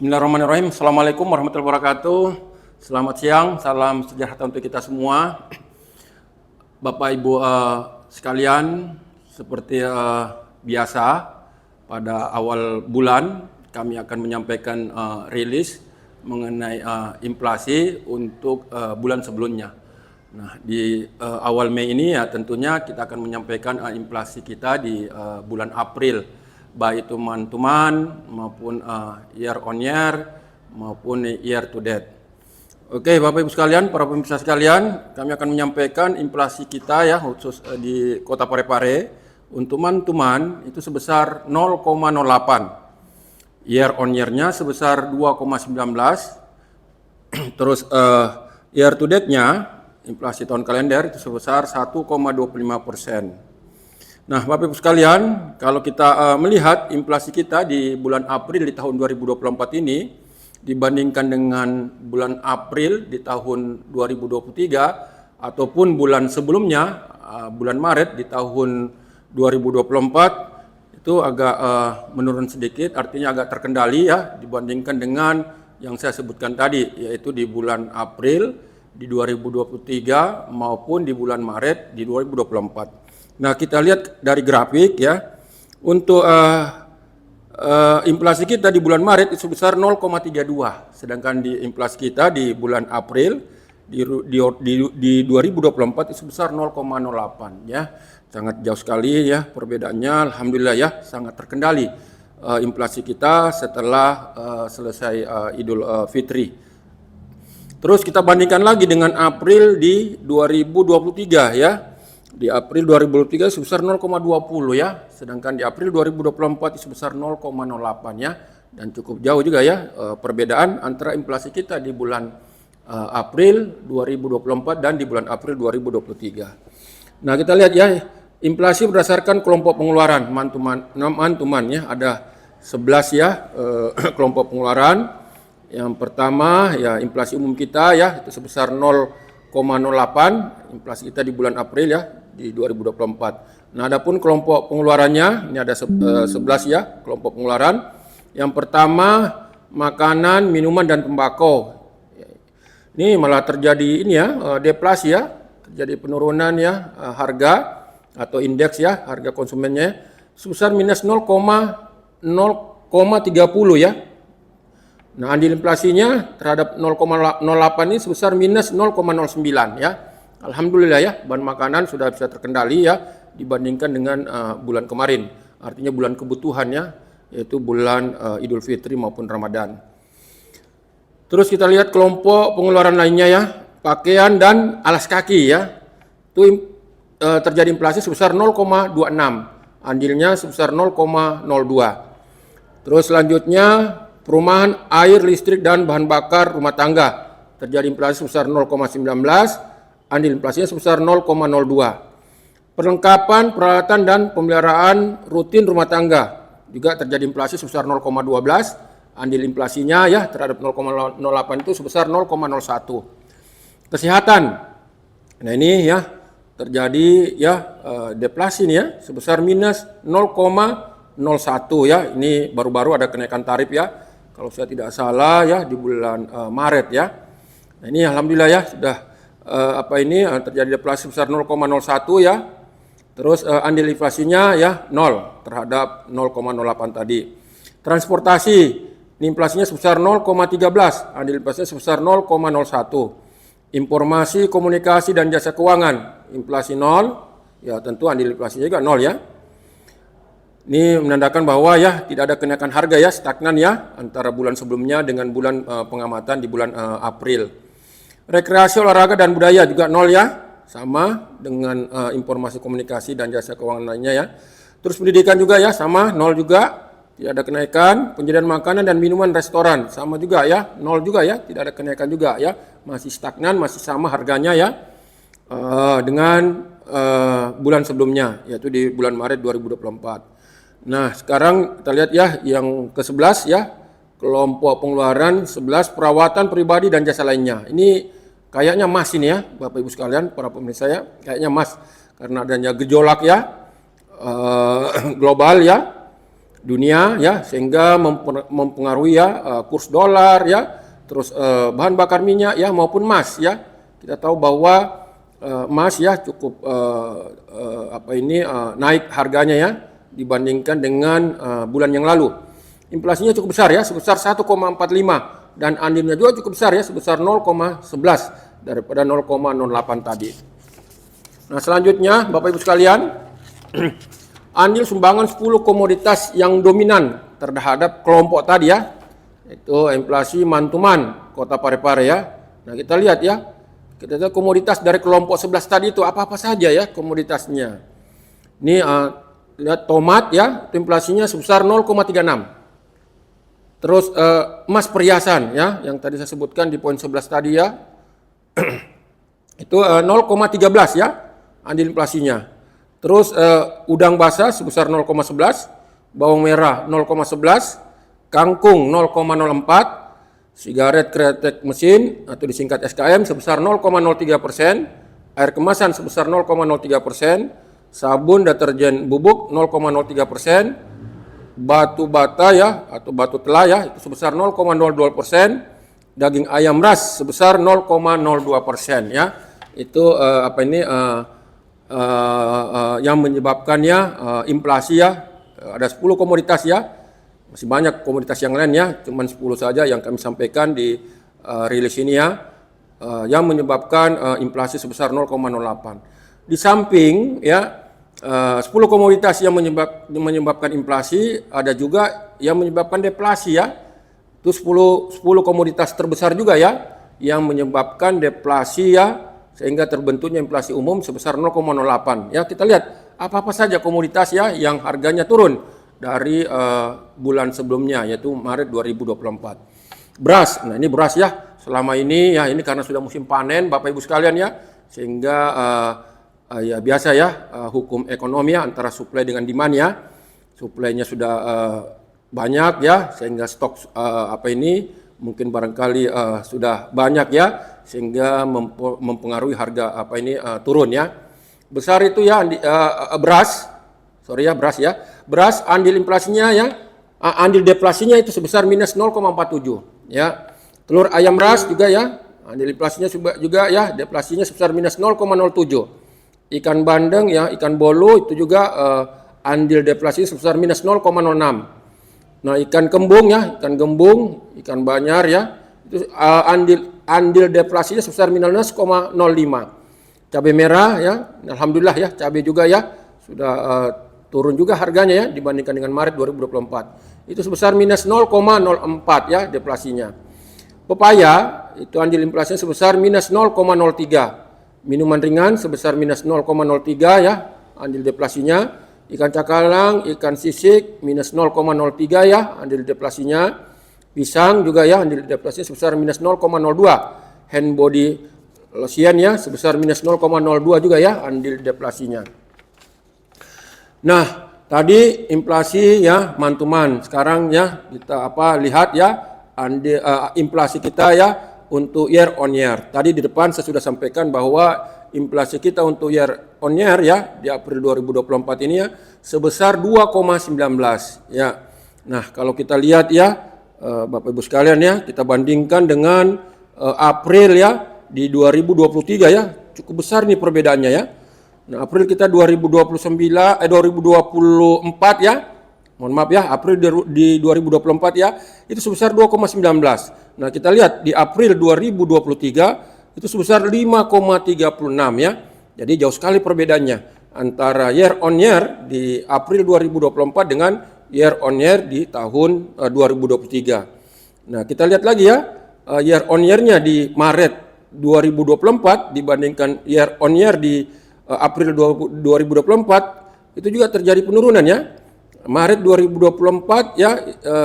Bismillahirrahmanirrahim. Assalamualaikum warahmatullahi wabarakatuh. Selamat siang, salam sejahtera untuk kita semua. Bapak Ibu sekalian, seperti biasa pada awal bulan kami akan menyampaikan rilis mengenai inflasi untuk bulan sebelumnya. Nah, di awal Mei ini ya tentunya kita akan menyampaikan inflasi kita di bulan April, baik itu month to month maupun year on year maupun year to date. Oke, Bapak Ibu sekalian, para pemirsa sekalian, kami akan menyampaikan inflasi kita ya khusus di Kota Parepare untuk month to month itu sebesar 0,08. Year on year-nya sebesar 2,19. Terus year to date-nya inflasi tahun kalender itu sebesar 1,25%. Nah, Bapak Ibu sekalian, kalau kita melihat inflasi kita di bulan April di tahun 2024 ini dibandingkan dengan bulan April di tahun 2023 ataupun bulan sebelumnya, bulan Maret di tahun 2024 itu agak menurun sedikit, artinya agak terkendali ya dibandingkan dengan yang saya sebutkan tadi, yaitu di bulan April di 2023 maupun di bulan Maret di 2024. Nah, kita lihat dari grafik ya, untuk inflasi kita di bulan Maret itu sebesar 0,32, sedangkan di inflasi kita di bulan April di 2024 itu sebesar 0,08 ya, sangat jauh sekali ya perbedaannya. Alhamdulillah ya, sangat terkendali inflasi kita setelah selesai Idul Fitri. Terus kita bandingkan lagi dengan April di 2023 ya. Di April 2023 sebesar 0,20 ya, sedangkan di April 2024 sebesar 0,08 ya, dan cukup jauh juga ya perbedaan antara inflasi kita di bulan April 2024 dan di bulan April 2023. Nah, kita lihat ya, inflasi berdasarkan kelompok pengeluaran month to month ya, ada 11 ya kelompok pengeluaran. Yang pertama ya inflasi umum kita ya, itu sebesar 0,08 inflasi kita di bulan April ya di 2024. Nah, adapun kelompok pengeluarannya ini ada 11 ya kelompok pengeluaran. Yang pertama makanan, minuman dan tembakau. Ini malah terjadi ini ya deflasi ya, terjadi penurunan ya harga atau indeks ya harga konsumennya sebesar minus 0,30 ya. Nah, andil inflasinya terhadap 0,08 ini sebesar minus 0,09 ya. Alhamdulillah ya, bahan makanan sudah bisa terkendali ya dibandingkan dengan bulan kemarin. Artinya bulan kebutuhan ya, yaitu bulan Idul Fitri maupun Ramadan. Terus kita lihat kelompok pengeluaran lainnya ya, pakaian dan alas kaki ya. Itu terjadi inflasi sebesar 0,26, andilnya sebesar 0,02. Terus selanjutnya perumahan, air, listrik, dan bahan bakar rumah tangga terjadi inflasi sebesar 0,19, andil inflasinya sebesar 0,02. Perlengkapan, peralatan, dan pemeliharaan rutin rumah tangga juga terjadi inflasi sebesar 0,12, andil inflasinya ya terhadap 0,08 itu sebesar 0,01. Kesehatan, nah ini ya terjadi ya deflasi nih ya sebesar minus 0,01 ya, ini baru-baru ada kenaikan tarif ya, kalau saya tidak salah ya di bulan Maret ya. Nah, ini alhamdulillah ya sudah terjadi deflasi sebesar 0,01 ya. Terus andil inflasinya ya 0 terhadap 0,08 tadi. Transportasi, ini inflasinya sebesar 0,13, andil inflasinya sebesar 0,01. Informasi, komunikasi dan jasa keuangan, inflasi 0, ya tentu andil inflasinya juga 0 ya. Ini menandakan bahwa ya tidak ada kenaikan harga ya, stagnan ya antara bulan sebelumnya dengan bulan pengamatan di bulan April. Rekreasi, olahraga dan budaya juga 0 ya, sama dengan informasi komunikasi dan jasa keuangan lainnya ya. Terus pendidikan juga ya sama 0 juga, tidak ada kenaikan. Penyediaan makanan dan minuman restoran sama juga ya, 0 juga ya, tidak ada kenaikan juga ya, masih stagnan, masih sama harganya ya dengan bulan sebelumnya, yaitu di bulan Maret 2024. Nah, sekarang kita lihat ya yang ke-11 ya, kelompok pengeluaran 11 perawatan pribadi dan jasa lainnya. Ini kayaknya emas ini ya, Bapak Ibu sekalian, para pemirsa ya, kayaknya emas karena adanya gejolak ya global ya. dunia ya, sehingga mempengaruhi ya kurs dolar ya, terus bahan bakar minyak ya maupun emas ya. Kita tahu bahwa emas ya cukup naik harganya ya dibandingkan dengan bulan yang lalu. Inflasinya cukup besar ya, sebesar 1,45 dan andilnya juga cukup besar ya, sebesar 0,11 daripada 0,08 tadi. Nah, selanjutnya Bapak Ibu sekalian, andil sumbangan 10 komoditas yang dominan terhadap kelompok tadi ya, itu inflasi Mantuman Kota Parepare ya. Nah, kita lihat ya, kita lihat komoditas dari kelompok 11 tadi itu apa-apa saja ya komoditasnya. Ini lihat tomat ya, inflasinya sebesar 0,36. Terus emas perhiasan ya, yang tadi saya sebutkan di poin 11 tadi ya, itu 0,13 ya andil inflasinya. Terus udang basah sebesar 0,11, bawang merah 0,11, kangkung 0,04, sigaret kretek mesin atau disingkat SKM sebesar 0,03%, air kemasan sebesar 0,03%, sabun deterjen bubuk 0,03%, batu bata ya atau batu telah ya itu sebesar 0,02%, daging ayam ras sebesar 0,02% ya. Itu yang menyebabkannya inflasi ya. Ada 10 komoditas ya. Masih banyak komoditas yang lain ya, cuman 10 saja yang kami sampaikan di rilis ini ya. Yang menyebabkan inflasi sebesar 0,08. Di samping ya 10 komoditas yang menyebabkan inflasi, ada juga yang menyebabkan deflasi ya. Itu 10 komoditas terbesar juga ya yang menyebabkan deflasi ya, sehingga terbentuknya inflasi umum sebesar 0,08 ya. Kita lihat apa-apa saja komoditas ya yang harganya turun dari bulan sebelumnya, yaitu Maret 2024. Beras, nah ini beras ya, selama ini ya, ini karena sudah musim panen Bapak Ibu sekalian ya, sehingga ya biasa ya hukum ekonomi ya, antara supply dengan demand ya. Suplainya sudah banyak ya, sehingga stok mungkin barangkali sudah banyak ya, sehingga mempengaruhi harga turun ya. Besar itu ya beras ya. Beras andil inflasinya ya, andil deflasinya itu sebesar minus 0,47 ya. Telur ayam ras juga ya, andil inflasinya juga ya, deflasinya sebesar minus 0,07. Ikan bandeng ya, ikan bolu itu juga andil deflasi sebesar minus 0,06. Nah, ikan kembung ya, ikan gembung, ikan banyar ya, itu andil deflasinya sebesar minus 0,05. Cabai merah ya, alhamdulillah ya, cabai juga ya sudah turun juga harganya ya dibandingkan dengan Maret 2024. Itu sebesar minus 0,04 ya deflasinya. Pepaya itu andil inflasinya sebesar minus 0,03. Minuman ringan sebesar minus 0,03 ya andil deflasinya. Ikan cakalang, ikan sisik minus 0,03 ya andil deflasinya. Pisang juga ya andil deflasinya sebesar minus 0,02. Hand body lotion ya sebesar minus 0,02 juga ya andil deflasinya. Nah, tadi inflasi ya Mantuman. Sekarang ya kita lihat ya andil inflasi kita ya untuk year on year. Tadi di depan saya sudah sampaikan bahwa inflasi kita untuk year on year ya di April 2024 ini ya sebesar 2,19 ya. Nah, kalau kita lihat ya Bapak Ibu sekalian ya, kita bandingkan dengan April ya di 2023 ya, cukup besar nih perbedaannya ya. Nah, April kita 2024 ya. Mohon maaf ya, April di 2024 ya, itu sebesar 2,19. Nah, kita lihat di April 2023 itu sebesar 5,36 ya. Jadi jauh sekali perbedaannya antara year on year di April 2024 dengan year on year di tahun 2023. Nah, kita lihat lagi ya, year on year-nya di Maret 2024 dibandingkan year on year di April 2024 itu juga terjadi penurunan ya. Maret 2024 ya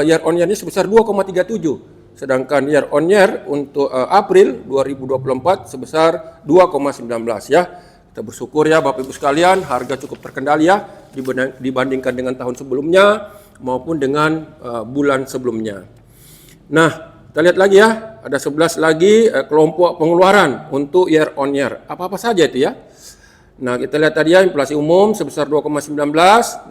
year on year-nya sebesar 2,37, sedangkan year on year untuk April 2024 sebesar 2,19 ya. Kita bersyukur ya Bapak Ibu sekalian, harga cukup terkendali ya dibandingkan dengan tahun sebelumnya maupun dengan bulan sebelumnya. Nah, kita lihat lagi ya, ada 11 lagi kelompok pengeluaran untuk year on year. Apa-apa saja itu ya? Nah, kita lihat tadi ya inflasi umum sebesar 2,19.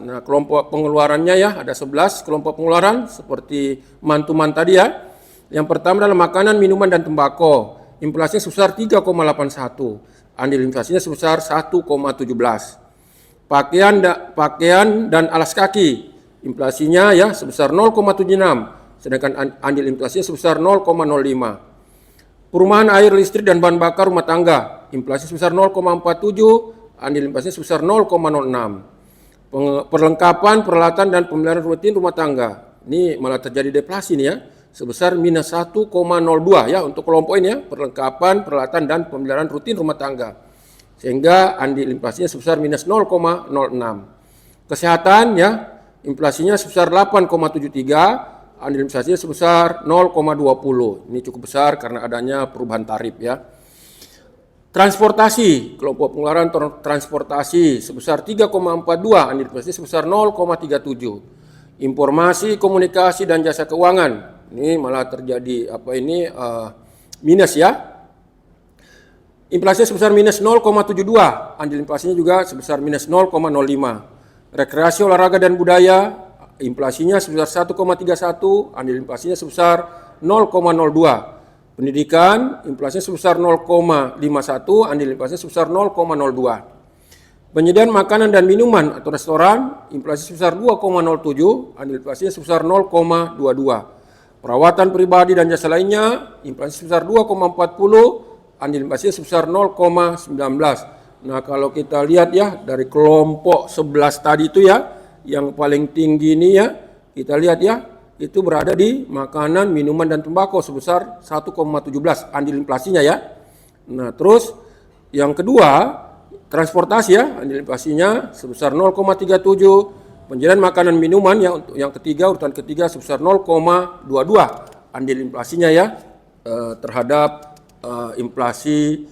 Nah, kelompok pengeluarannya ya ada 11 kelompok pengeluaran seperti mantuman tadi ya. Yang pertama adalah makanan, minuman dan tembakau. Inflasinya sebesar 3,81. Andil inflasinya sebesar 1,17. Pakaian dan alas kaki. Inflasinya ya sebesar 0,76. Sedangkan andil inflasinya sebesar 0,05. Perumahan, air, listrik, dan bahan bakar rumah tangga, inflasi sebesar 0,47, andil inflasi sebesar 0,06. Perlengkapan, peralatan, dan pemeliharaan rutin rumah tangga, ini malah terjadi deflasi nih ya, sebesar minus 1,02 ya untuk kelompok ini ya, perlengkapan, peralatan, dan pemeliharaan rutin rumah tangga. Sehingga andil inflasinya sebesar minus 0,06. Kesehatan ya, inflasinya sebesar 8,73, andil inflasinya sebesar 0,20. Ini cukup besar karena adanya perubahan tarif ya. Transportasi, kelompok pengeluaran transportasi sebesar 3,42, andil inflasi sebesar 0,37. Informasi, komunikasi, dan jasa keuangan, ini malah terjadi minus ya. Inflasinya sebesar minus 0,72, andil inflasinya juga sebesar minus 0,05. Rekreasi, olahraga, dan budaya, inflasinya sebesar 1,31, andil inflasinya sebesar 0,02. Pendidikan, inflasinya sebesar 0,51, andil inflasinya sebesar 0,02. Penyediaan makanan dan minuman atau restoran, inflasi sebesar 2,07, andil inflasinya sebesar 0,22. Perawatan pribadi dan jasa lainnya, inflasi sebesar 2,40, andil inflasinya sebesar 0,19. Nah, kalau kita lihat ya dari kelompok 11 tadi itu ya, yang paling tinggi ini ya, kita lihat ya, itu berada di makanan, minuman, dan tembakau sebesar 1,17 andil inflasinya ya. Nah, terus yang kedua, transportasi ya, andil inflasinya sebesar 0,37, penyediaan makanan minuman ya untuk yang ketiga, urutan ketiga sebesar 0,22 andil inflasinya ya terhadap inflasi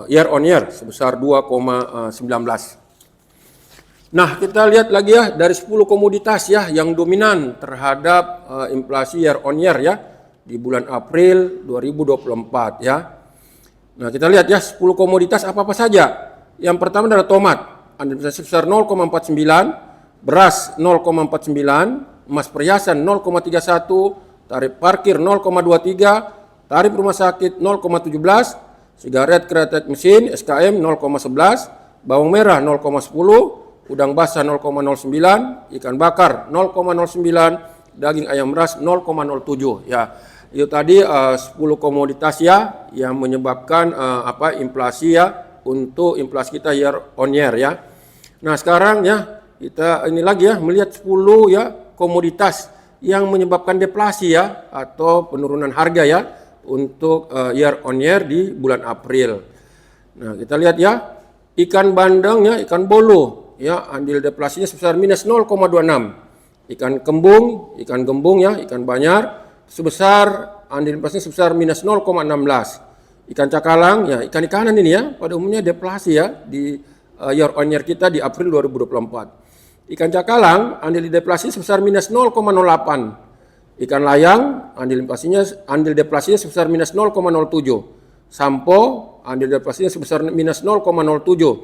year on year sebesar 2,19. Nah, kita lihat lagi ya dari 10 komoditas ya yang dominan terhadap inflasi year on year ya di bulan April 2024 ya. Nah, kita lihat ya 10 komoditas apa-apa saja. Yang pertama adalah tomat, andil inflasi sebesar 0,49, beras 0,49, emas perhiasan 0,31, tarif parkir 0,23, tarif rumah sakit 0,17, sigaret kretek mesin SKM 0,11, bawang merah 0,10, udang basah 0,09, ikan bakar 0,09, daging ayam ras 0,07 ya. Itu tadi 10 komoditas ya yang menyebabkan inflasi ya untuk inflasi kita year on year ya. Nah, sekarang ya kita ini lagi ya melihat 10 ya komoditas yang menyebabkan deflasi ya atau penurunan harga ya untuk year on year di bulan April. Nah, kita lihat ya ikan bandeng ya, ikan bolo ya, andil deflasinya sebesar minus 0,26. Ikan gembung ya, ikan banyar sebesar andil deflasinya sebesar minus 0,16. Ikan cakalang ya, ikan-ikanan ini ya pada umumnya deflasi ya di year on year kita di April 2024. Ikan cakalang andil deflasi sebesar minus 0,08. Ikan layang andil deflasinya sebesar minus 0,07. Sampo andil deflasinya sebesar minus 0,07.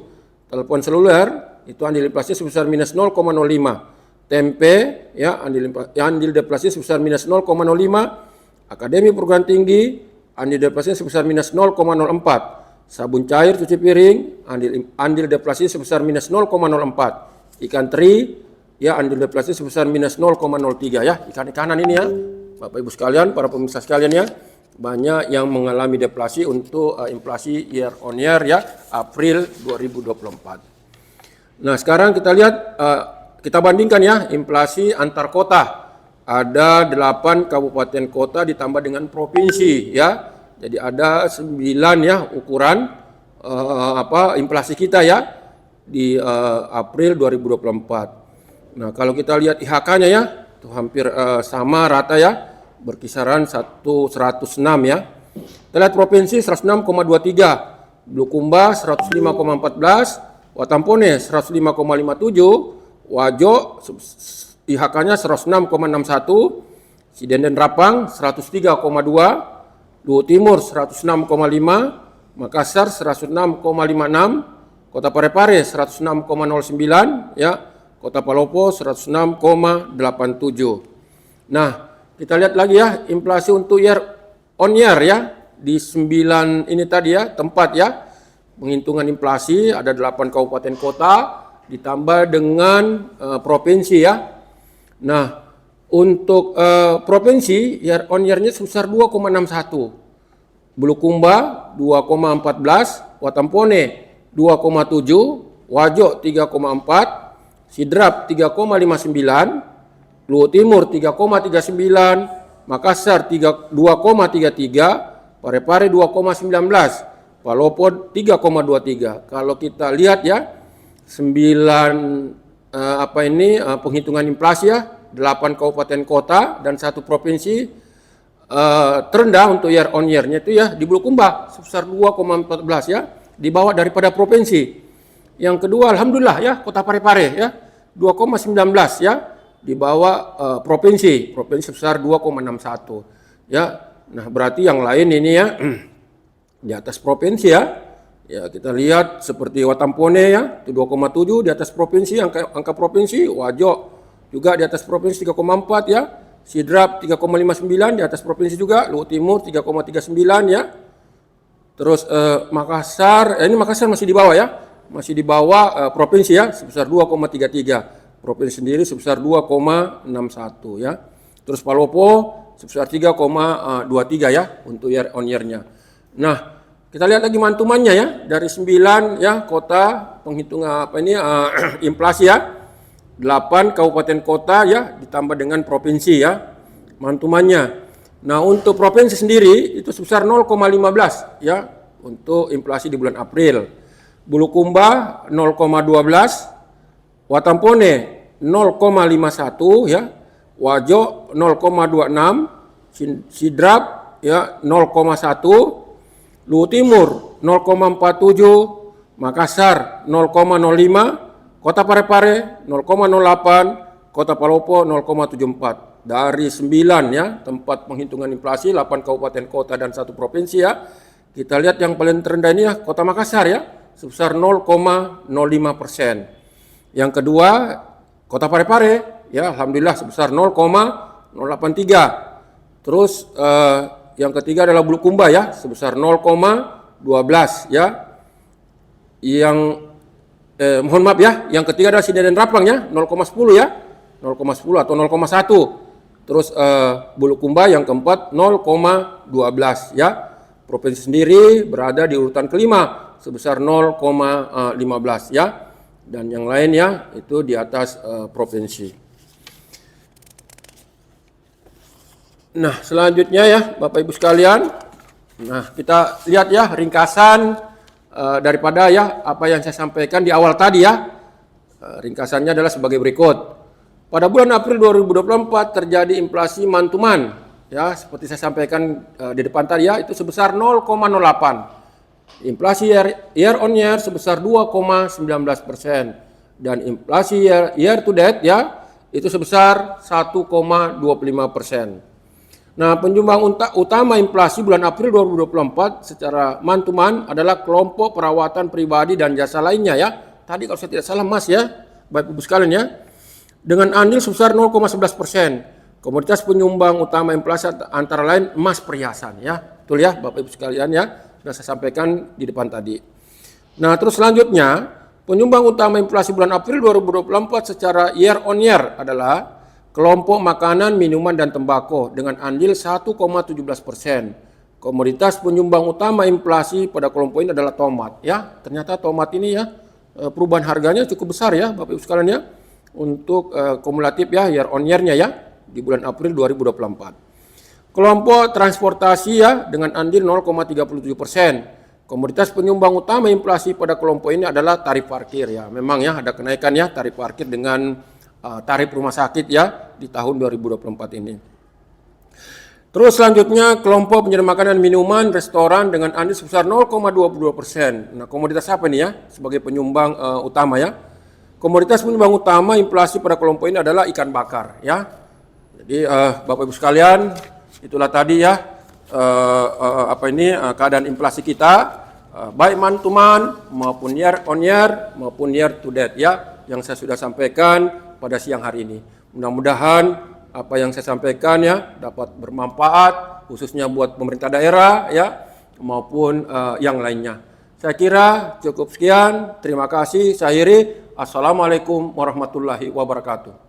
Telepon seluler itu andil deflasinya sebesar minus 0,05. Tempe ya andil deflasinya sebesar minus 0,05. Akademi perguruan tinggi andil deflasinya sebesar minus 0,04. Sabun cair cuci piring andil deflasinya sebesar minus 0,04. Ikan teri ya andil deflasinya sebesar minus 0,03 ya. Ikan-ikanan ini ya Bapak Ibu sekalian, para pemirsa sekalian ya, banyak yang mengalami deflasi untuk inflasi year on year ya April 2024. Nah, sekarang kita lihat kita bandingkan ya inflasi antar kota. Ada 8 kabupaten kota ditambah dengan provinsi ya. Jadi ada 9 ya ukuran inflasi kita ya di April 2024. Nah, kalau kita lihat IHK-nya ya itu hampir sama rata ya, berkisaran 106 ya. Kita lihat provinsi 106,23, Bulukumba 105,14, Watampone 105,57, Wajo IHK-nya 106,61, Sidenden Rapang 103,2, Luhut Timur 106,5, Makassar 106,56, Kota Parepare 106,09 ya, Kota Palopo 106,87. Nah, kita lihat lagi ya inflasi untuk year on year ya di 9 ini tadi ya tempat ya penghitungan inflasi ada 8 kabupaten kota ditambah dengan provinsi ya. Nah, untuk provinsi year on year-nya sebesar 2,61. Bulukumba 2,14, Watampone 2,7, Wajo 3,4, Sidrap 3,59, Luhut Timur 3,39, Makassar 2,33, Parepare 2,19, Palopo 3,23. Kalau kita lihat ya 9 penghitungan inflasi ya 8 kabupaten kota dan 1 provinsi terendah untuk year on year-nya itu ya di Bulukumba sebesar 2,14 ya, di bawah daripada provinsi. Yang kedua alhamdulillah ya Kota Parepare ya 2,19 ya, di bawah provinsi sebesar 2,61 ya. Nah, berarti yang lain ini ya di atas provinsi ya. Ya, kita lihat seperti Watampone ya, itu 2,7 di atas provinsi, angka provinsi. Wajo juga di atas provinsi 3,4 ya. Sidrap 3,59 di atas provinsi juga. Luhut Timur 3,39 ya. Terus Makassar, ini Makassar masih di bawah ya. Masih di bawah provinsi ya, sebesar 2,33. Provinsi sendiri sebesar 2,61 ya. Terus Palopo sebesar 3,23 ya untuk year on year-nya. Nah, kita lihat lagi mantumannya ya dari 9 ya kota penghitungan inflasi ya. 8 kabupaten kota ya ditambah dengan provinsi ya mantumannya. Nah, untuk provinsi sendiri itu sebesar 0,15 ya untuk inflasi di bulan April. Bulukumba 0,12, Watampone 0,51 ya, Wajo 0,26, Sidrap ya 0,1, Luhut Timur 0,47, Makassar 0,05, Kota Parepare 0,08, Kota Palopo 0,74. Dari 9 ya tempat penghitungan inflasi 8 kabupaten kota dan 1 provinsi ya. Kita lihat yang paling terendah ini ya Kota Makassar ya sebesar 0,05%. Yang kedua Kota Parepare ya alhamdulillah sebesar 0,083. Terus yang ketiga adalah Bulukumba ya sebesar 0,12 ya. Yang mohon maaf ya, yang ketiga adalah Sida dan Rapang ya 0,10 ya. 0,10 atau 0,1. Terus Bulukumba yang keempat 0,12 ya. Provinsi sendiri berada di urutan kelima sebesar 0,15 ya. Dan yang lain ya itu di atas provinsi. Nah, selanjutnya ya Bapak Ibu sekalian, nah kita lihat ya ringkasan daripada ya apa yang saya sampaikan di awal tadi ya. Ringkasannya adalah sebagai berikut. Pada bulan April 2024 terjadi inflasi mantuman ya seperti saya sampaikan di depan tadi ya itu sebesar 0,08. Inflasi year on year sebesar 2,19% dan inflasi year to date ya itu sebesar 1,25%. Nah, penyumbang utama inflasi bulan April 2024 secara mantuman adalah kelompok perawatan pribadi dan jasa lainnya ya. Tadi kalau saya tidak salah emas ya, Bapak Ibu sekalian ya. Dengan andil sebesar 0,11%. Komoditas penyumbang utama inflasi antara lain emas perhiasan ya. Betul ya Bapak Ibu sekalian ya. Sudah saya sampaikan di depan tadi. Nah, terus selanjutnya penyumbang utama inflasi bulan April 2024 secara year on year adalah kelompok makanan, minuman, dan tembakau dengan andil 1,17%. Komoditas penyumbang utama inflasi pada kelompok ini adalah tomat. Ya, ternyata tomat ini ya perubahan harganya cukup besar ya, Bapak Ibu sekalian ya, untuk kumulatif ya year on year-nya ya di bulan April 2024. Kelompok transportasi ya dengan andil 0,37%. Komoditas penyumbang utama inflasi pada kelompok ini adalah tarif parkir ya. Memang ya ada kenaikan ya tarif parkir dengan tarif rumah sakit ya di tahun 2024 ini. Terus selanjutnya kelompok penyedia makanan minuman restoran dengan andil sebesar 0,22%. Nah, komoditas apa ini ya sebagai penyumbang utama ya? Komoditas penyumbang utama inflasi pada kelompok ini adalah ikan bakar ya. Jadi Bapak Ibu sekalian itulah tadi ya keadaan inflasi kita baik man to man maupun year on year maupun year to date ya, yang saya sudah sampaikan pada siang hari ini. Mudah-mudahan apa yang saya sampaikan ya dapat bermanfaat khususnya buat pemerintah daerah ya maupun yang lainnya. Saya kira cukup sekian. Terima kasih. Saya akhiri. Assalamualaikum warahmatullahi wabarakatuh.